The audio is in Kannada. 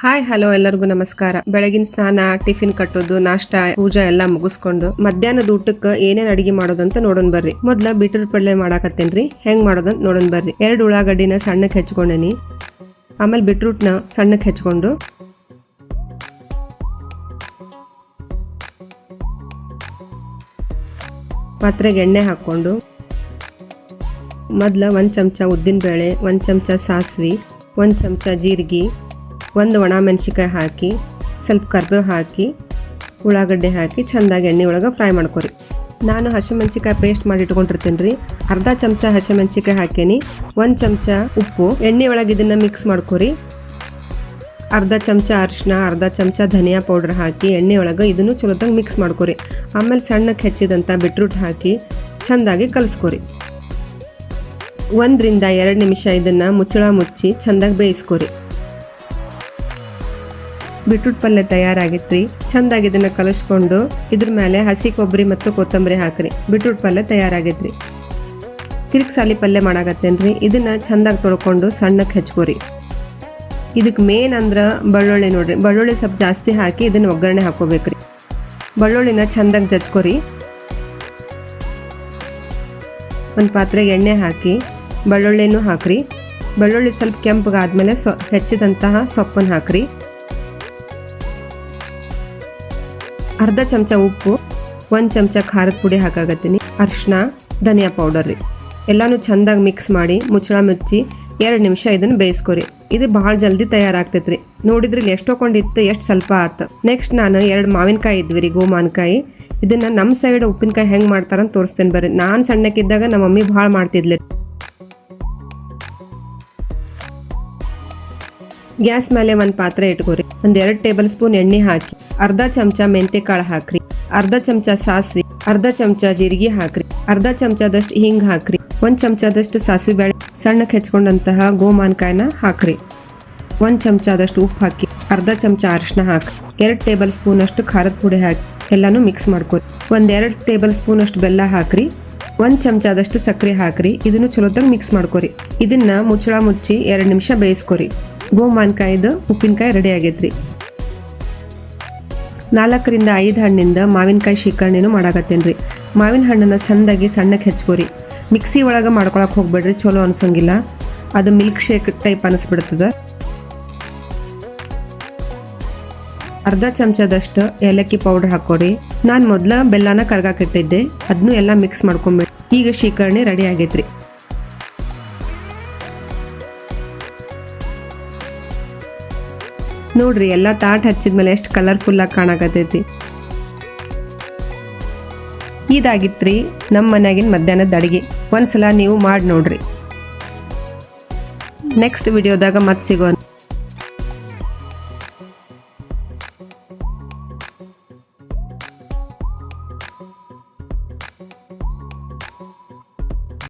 ಹಾಯ್ ಹಲೋ ಎಲ್ಲರಿಗೂ ನಮಸ್ಕಾರ. ಬೆಳಗಿನ ಸ್ನಾನ, ಟಿಫಿನ್ ಕಟ್ಟೋದು, ನಾಷ್ಟ, ಪೂಜಾ ಎಲ್ಲಾ ಮುಗಿಸ್ಕೊಂಡು ಮಧ್ಯಾಹ್ನದ ಊಟಕ್ಕೆ ಏನೇನ್ ಅಡಿಗೆ ಮಾಡೋದಂತ ನೋಡೋಣ ಬರ್ರಿ. ಮೊದ್ಲ ಬೀಟ್ರೂಟ್ ಪಲ್ಯ ಮಾಡಾಕತ್ತೇನ್ರಿ. ಹೆಂಗ್ ಮಾಡೋದಂತ ನೋಡೋಣ ಬರ್ರಿ. 2 ಉಳ್ಳಾಗಡ್ಡಿನ ಸಣ್ಣಕ್ಕೆ ಹೆಚ್ಚಕೊಂಡೇನಿ. ಆಮೇಲೆ ಬೀಟ್ರೂಟ್ನ ಸಣ್ಣಕ್ಕೆ ಹೆಚ್ಚಕೊಂಡು ಪಾತ್ರೆಗೆ ಎಣ್ಣೆ ಹಾಕೊಂಡು ಮೊದ್ಲ 1 ಚಮಚ ಉದ್ದಿನ ಬೇಳೆ, 1 ಚಮಚ ಸಾಸಿವೆ, 1 ಚಮಚ ಜೀರಿಗೆ, 1 ಒಣ ಮೆಣಸಿಕಾಯಿ ಹಾಕಿ ಸ್ವಲ್ಪ ಕರಿಬೇವು ಹಾಕಿ ಉಳ್ಳಾಗಡ್ಡೆ ಹಾಕಿ ಚೆಂದಾಗಿ ಎಣ್ಣೆ ಒಳಗೆ ಫ್ರೈ ಮಾಡ್ಕೊರಿ. ನಾನು ಹಸಿಮೆಣಸಿಕಾಯಿ ಪೇಸ್ಟ್ ಮಾಡಿ ಇಟ್ಕೊಂಡಿರ್ತೀನಿ ರೀ. ಅರ್ಧ ಚಮಚ ಹಸಿಮೆಣಸಿಕಾಯಿ ಹಾಕೇನಿ, 1 ಚಮಚ ಉಪ್ಪು, ಎಣ್ಣೆ ಒಳಗೆ ಇದನ್ನು ಮಿಕ್ಸ್ ಮಾಡ್ಕೊರಿ. ಅರ್ಧ ಚಮಚ ಅರಿಶಿನ, ಅರ್ಧ ಚಮಚ ಧನಿಯಾ ಪೌಡರ್ ಹಾಕಿ ಎಣ್ಣೆ ಒಳಗೆ ಇದನ್ನು ಚಲೋದಾಗಿ ಮಿಕ್ಸ್ ಮಾಡ್ಕೊರಿ. ಆಮೇಲೆ ಸಣ್ಣಕ್ಕೆ ಹೆಚ್ಚಿದಂಥ ಬೀಟ್ರೂಟ್ ಹಾಕಿ ಚೆಂದಾಗಿ ಕಲಿಸ್ಕೊರಿ. 1 ರಿಂದ 2 ನಿಮಿಷ ಇದನ್ನು ಮುಚ್ಚಳ ಮುಚ್ಚಿ ಚೆಂದಾಗಿ ಬೇಯಿಸ್ಕೊರಿ. ಬೀಟ್ರೂಟ್ ಪಲ್ಯ ತಯಾರಾಗಿತ್ರಿ. ಚೆಂದಾಗಿ ಇದನ್ನ ಕಲಿಸ್ಕೊಂಡು ಇದ್ರ ಮೇಲೆ ಹಸಿ ಕೊಬ್ಬರಿ ಮತ್ತು ಕೊತ್ತಂಬರಿ ಹಾಕ್ರಿ. ಬೀಟ್ರೂಟ್ ಪಲ್ಯ ತಯಾರಾಗೈತ್ರಿ. ಕಿರಿಕ್ಸಾಲಿ ಪಲ್ಯ ಮಾಡಾಕತ್ತೇನ್ರಿ. ಇದನ್ನ ಚೆಂದಾಗಿ ತೊಳ್ಕೊಂಡು ಸಣ್ಣಕ್ಕೆ ಹೆಚ್ಕೋರಿ. ಇದಕ್ಕೆ ಮೇನ್ ಅಂದ್ರ ಬೆಳ್ಳುಳ್ಳಿ ನೋಡ್ರಿ. ಬೆಳ್ಳುಳ್ಳಿ ಸ್ವಲ್ಪ ಜಾಸ್ತಿ ಹಾಕಿ ಇದನ್ನ ಒಗ್ಗರಣೆ ಹಾಕೋಬೇಕ್ರಿ. ಬೆಳ್ಳುಳ್ಳಿನ ಚೆಂದಾಗಿ ಜಜ್ಕೋರಿ. ಒಂದು ಪಾತ್ರೆಗೆ ಎಣ್ಣೆ ಹಾಕಿ ಬೆಳ್ಳುಳ್ಳಿನೂ ಹಾಕ್ರಿ. ಬೆಳ್ಳುಳ್ಳಿ ಸ್ವಲ್ಪ ಕೆಂಪಗಾದ್ಮೇಲೆ ಹೆಚ್ಚಿದಂತಹ ಸೊಪ್ಪನ್ನು ಹಾಕ್ರಿ. ಅರ್ಧ ಚಮಚ ಉಪ್ಪು, 1 ಚಮಚ ಖಾರದ ಪುಡಿ ಹಾಕಾಗತ್ತೀನಿ, ಅರಿಶಿನ, ಧನಿಯಾ ಪೌಡರ್ ರೀ. ಎಲ್ಲಾನು ಚೆಂದಾಗಿ ಮಿಕ್ಸ್ ಮಾಡಿ ಮುಚ್ಚಳ ಮುಚ್ಚಿ 2 ನಿಮಿಷ ಇದನ್ನು ಬೇಯಿಸ್ಕೊರಿ. ಇದು ಭಾಳ ಜಲ್ದಿ ತಯಾರಾಗ್ತೈತ್ರಿ. ನೋಡಿದ್ರಿ ಎಷ್ಟು ಕೊಂಡಿತ್ತು, ಎಷ್ಟು ಸ್ವಲ್ಪ ಆತು. ನೆಕ್ಸ್ಟ್ ನಾನು 2 ಮಾವಿನಕಾಯಿ ಇದ್ವಿ ರೀ, ಮಾವಿನಕಾಯಿ. ಇದನ್ನ ನಮ್ಮ ಸೈಡ್ ಉಪ್ಪಿನಕಾಯಿ ಹೆಂಗೆ ಮಾಡ್ತಾರಂತ ತೋರಿಸ್ತೇನೆ ಬರ್ರಿ. ನಾನು ಸಣ್ಣಕ್ಕಿದ್ದಾಗ ನಮ್ಮ ಮಮ್ಮಿ ಭಾಳ ಮಾಡ್ತಿದ್ಲಿ. ಗ್ಯಾಸ್ ಮೇಲೆ 1 ಪಾತ್ರೆ ಇಟ್ಕೋರಿ. 2 ಟೇಬಲ್ ಸ್ಪೂನ್ ಎಣ್ಣೆ ಹಾಕಿ ಅರ್ಧ ಚಮಚ ಮೆಂತೆ ಕಾಳು ಹಾಕ್ರಿ, ಅರ್ಧ ಚಮಚ ಸಾಸಿವೆ, ಅರ್ಧ ಚಮಚ ಜೀರಿಗೆ ಹಾಕ್ರಿ, ಅರ್ಧ ಚಮಚದಷ್ಟು ಹಿಂಗ್ ಹಾಕ್ರಿ, 1 ಚಮಚದಷ್ಟು ಸಾಸಿವೆ ಬೇಳೆ, ಸಣ್ಣಕ್ಕೆ ಹೆಚ್ಕೊಂಡಂತಹ ಗೋಮಾನ್ಕಾಯಿನ ಹಾಕ್ರಿ, 1 ಚಮಚದಷ್ಟು ಉಪ್ಪು ಹಾಕಿ, ಅರ್ಧ ಚಮಚ ಅರಿಶಿನ ಹಾಕಿ, 2 ಟೇಬಲ್ ಸ್ಪೂನ್ ಅಷ್ಟು ಖಾರದ ಪುಡಿ ಹಾಕಿ ಎಲ್ಲಾನು ಮಿಕ್ಸ್ ಮಾಡ್ಕೊರಿ. 2 ಟೇಬಲ್ ಸ್ಪೂನ್ ಅಷ್ಟು ಬೆಲ್ಲ ಹಾಕ್ರಿ, 1 ಚಮಚದಷ್ಟು ಸಕ್ಕರೆ ಹಾಕ್ರಿ. ಇದನ್ನು ಚಲೋದಾಗಿ ಮಿಕ್ಸ್ ಮಾಡ್ಕೊರಿ. ಇದನ್ನ ಮುಚ್ಚಳ ಮುಚ್ಚಿ 2 ನಿಮಿಷ ಬೇಯಿಸ್ಕೊರಿ. ಗೋಮಾನ್ಕಾಯಿದು ಉಪ್ಪಿನಕಾಯಿ ರೆಡಿ ಆಗೈತ್ರಿ. 4 ರಿಂದ 5 ಹಣ್ಣಿಂದ ಮಾವಿನಕಾಯಿ ಶೀಕರ್ಣಿನೂ ಮಾಡಾಕತ್ತೇನ್ರಿ. ಮಾವಿನ ಹಣ್ಣನ್ನು ಚಂದಾಗಿ ಸಣ್ಣಕ್ಕೆ ಹೆಚ್ಕೋರಿ. ಮಿಕ್ಸಿ ಒಳಗೆ ಮಾಡ್ಕೊಳಕ್ಕೆ ಹೋಗ್ಬೇಡ್ರಿ, ಚಲೋ ಅನ್ಸೋಂಗಿಲ್ಲ. ಅದು ಮಿಲ್ಕ್ ಶೇಕ್ ಟೈಪ್ ಅನಿಸ್ಬಿಡ್ತದ. ಅರ್ಧ ಚಮಚದಷ್ಟು ಏಲಕ್ಕಿ ಪೌಡರ್ ಹಾಕೋರಿ. ನಾನು ಮೊದಲ ಬೆಲ್ಲನ ಕರ್ಗಾಕಿಟ್ಟಿದ್ದೆ, ಅದನ್ನು ಎಲ್ಲ ಮಿಕ್ಸ್ ಮಾಡ್ಕೊಂಬಿಡಿ. ಈಗ ಶೀಕರ್ಣಿ ರೆಡಿ ಆಗೈತ್ರಿ. ನೋಡ್ರಿ, ಎಲ್ಲ ತಾಟ್ ಹಚ್ಚಿದ್ಮೇಲೆ ಎಷ್ಟು ಕಲರ್ಫುಲ್ ಆಗಿ ಕಾಣಕತ್ತೈತಿ. ಇದಾಗಿತ್ರಿ ನಮ್ಮ ಮನ್ಯಾಗಿನ ಮಧ್ಯಾಹ್ನದ ಅಡಿಗೆ. ಒಂದ್ಸಲ ನೀವು ಮಾಡಿ ನೋಡ್ರಿ. ನೆಕ್ಸ್ಟ್ ವಿಡಿಯೋದಾಗ ಮತ್ತೆ ಸಿಗೋಣ.